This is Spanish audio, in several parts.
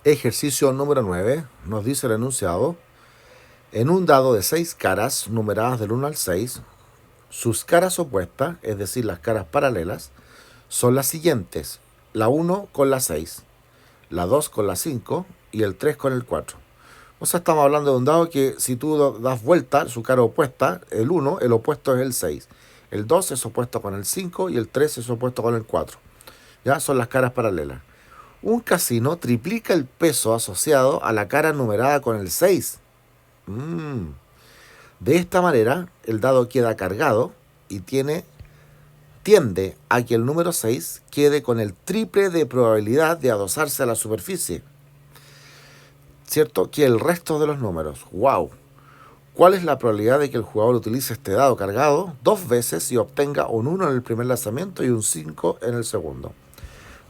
Ejercicio número 9. Nos dice el enunciado. En un dado de 6 caras, numeradas del 1 al 6, sus caras opuestas, es decir, las caras paralelas, son las siguientes. La 1 con la 6, la 2 con la 5 y el 3 con el 4. O sea, estamos hablando de un dado que si tú das vuelta, su cara opuesta, el 1, el opuesto es el 6. El 2 es opuesto con el 5 y el 3 es opuesto con el 4. Ya son las caras paralelas. Un casino triplica el peso asociado a la cara numerada con el 6. De esta manera, el dado queda cargado y tiende a que el número 6 quede con el triple de probabilidad de adosarse a la superficie, ¿cierto? Que el resto de los números. ¡Wow! ¿Cuál es la probabilidad de que el jugador utilice este dado cargado 2 veces y obtenga un 1 en el primer lanzamiento y un 5 en el segundo?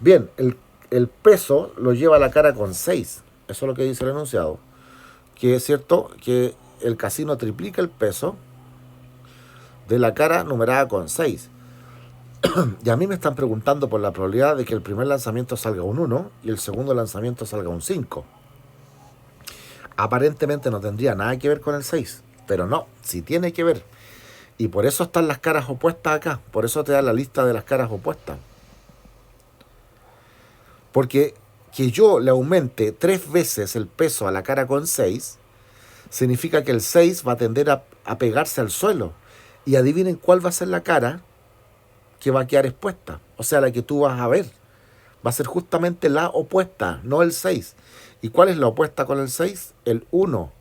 Bien, el peso lo lleva a la cara con 6. Eso es lo que dice el enunciado. Que es cierto que el casino triplica el peso de la cara numerada con 6. Y a mí me están preguntando por la probabilidad de que el primer lanzamiento salga un 1 y el segundo lanzamiento salga un 5. Aparentemente no tendría nada que ver con el 6, pero no, sí tiene que ver. Y por eso están las caras opuestas acá, por eso te da la lista de las caras opuestas. Porque que yo le aumente 3 veces el peso a la cara con 6, significa que el 6 va a tender a pegarse al suelo. Y adivinen cuál va a ser la cara que va a quedar expuesta. O sea, la que tú vas a ver. Va a ser justamente la opuesta, no el 6. ¿Y cuál es la opuesta con el 6? El 1.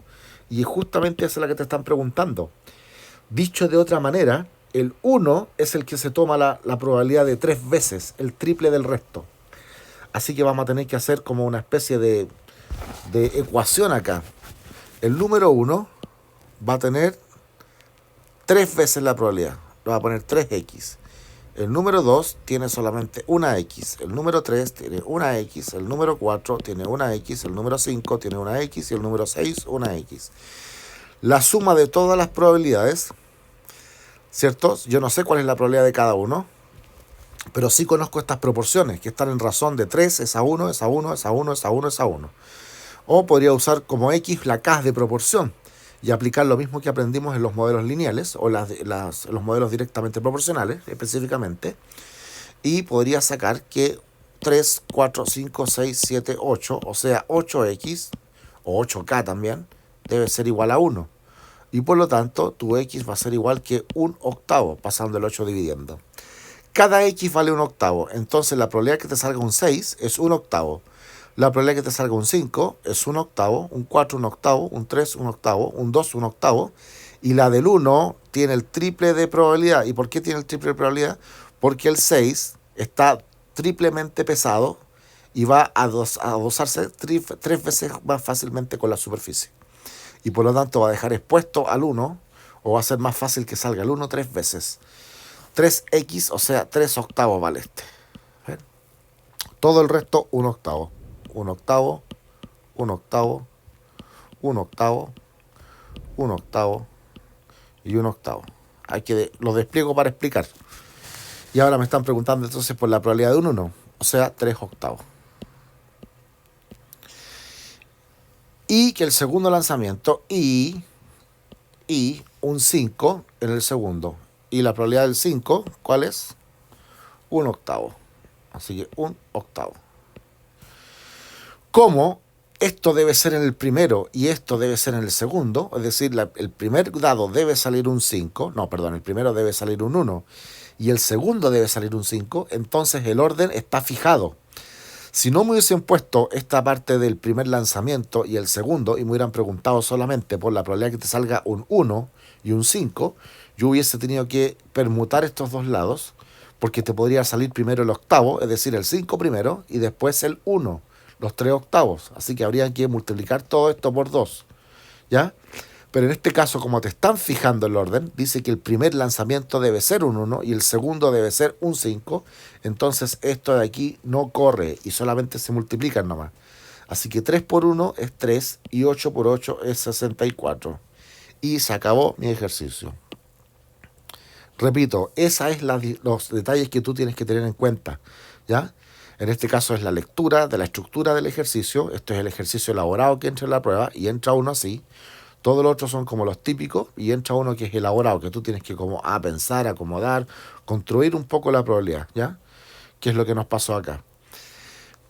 Y justamente esa es la que te están preguntando. Dicho de otra manera, el 1 es el que se toma la probabilidad de 3 veces, el triple del resto. Así que vamos a tener que hacer como una especie de ecuación acá. El número 1 va a tener 3 veces la probabilidad. Lo va a poner 3x. El número 2 tiene solamente una x. El número 3 tiene una x. El número 4 tiene una x. El número 5 tiene una x. Y el número 6 una x. La suma de todas las probabilidades, ¿cierto? Yo no sé cuál es la probabilidad de cada uno, pero sí conozco estas proporciones, que están en razón de 3 es a 1, es a 1, es a 1, es a 1, es a 1. O podría usar como x la k de proporción y aplicar lo mismo que aprendimos en los modelos lineales o los modelos directamente proporcionales específicamente. Y podría sacar que 3, 4, 5, 6, 7, 8, o sea 8x o 8k también, debe ser igual a 1. Y por lo tanto tu x va a ser igual que un octavo, pasando el 8 dividiendo. Cada x vale un octavo, entonces la probabilidad que te salga un 6 es un octavo. La probabilidad que te salga un 5 es un octavo, un 4 un octavo, un 3 un octavo, un 2 un octavo. Y la del 1 tiene el triple de probabilidad. ¿Y por qué tiene el triple de probabilidad? Porque el 6 está triplemente pesado y va a adosarse 3 veces más fácilmente con la superficie. Y por lo tanto va a dejar expuesto al 1, o va a ser más fácil que salga el 1 3 veces. 3x, o sea, 3 octavos vale este. ¿Ven? Todo el resto, un octavo. Un octavo, un octavo, un octavo, un octavo y un octavo. Lo despliego para explicar. Y ahora me están preguntando entonces por la probabilidad de un 1, o sea, 3 octavos. Y que el segundo lanzamiento, y un 5 en el segundo. Y la probabilidad del 5, ¿cuál es? Un octavo. Así que un octavo. Como esto debe ser en el primero y esto debe ser en el segundo, es decir, el primer dado debe salir un 5, no, perdón, el primero debe salir un 1 y el segundo debe salir un 5, entonces el orden está fijado. Si no me hubiesen puesto esta parte del primer lanzamiento y el segundo y me hubieran preguntado solamente por la probabilidad que te salga un 1 y un 5, yo hubiese tenido que permutar estos dos lados porque te podría salir primero el octavo, es decir, el 5 primero y después el 1, los 3 octavos. Así que habría que multiplicar todo esto por 2, ¿ya? Pero en este caso, como te están fijando el orden, dice que el primer lanzamiento debe ser un 1 y el segundo debe ser un 5. Entonces esto de aquí no corre y solamente se multiplican nomás. Así que 3 por 1 es 3 y 8 por 8 es 64. Y se acabó mi ejercicio. Repito, esos es los detalles que tú tienes que tener en cuenta, ¿ya? En este caso es la lectura de la estructura del ejercicio. Esto es el ejercicio elaborado que entra en la prueba y entra uno así. Todos los otros son como los típicos y entra uno que es elaborado, que tú tienes que como pensar, acomodar, construir un poco la probabilidad, ¿ya? ¿Qué es lo que nos pasó acá?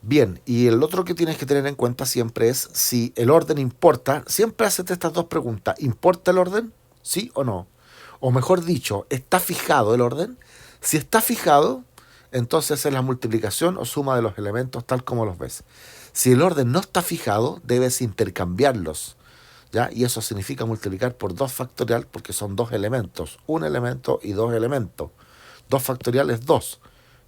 Bien, y el otro que tienes que tener en cuenta siempre es si el orden importa. Siempre hacete estas dos preguntas. ¿Importa el orden? ¿Sí o no? O mejor dicho, ¿está fijado el orden? Si está fijado, entonces es la multiplicación o suma de los elementos tal como los ves. Si el orden no está fijado, debes intercambiarlos, ¿ya? Y eso significa multiplicar por 2 factorial porque son dos elementos, un elemento y dos elementos. 2 factorial es 2,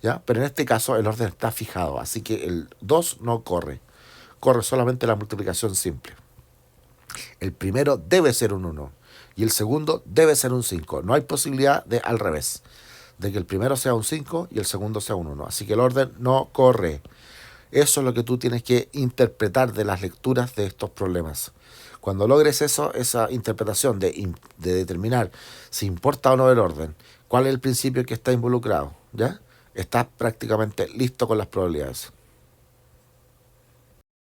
¿ya? Pero en este caso el orden está fijado, así que el 2 no corre, corre solamente la multiplicación simple. El primero debe ser un 1 y el segundo debe ser un 5. No hay posibilidad de al revés, de que el primero sea un 5 y el segundo sea un 1. Así que el orden no corre. Eso es lo que tú tienes que interpretar de las lecturas de estos problemas. Cuando logres eso, esa interpretación de determinar si importa o no el orden, cuál es el principio que está involucrado, ¿ya? Estás prácticamente listo con las probabilidades.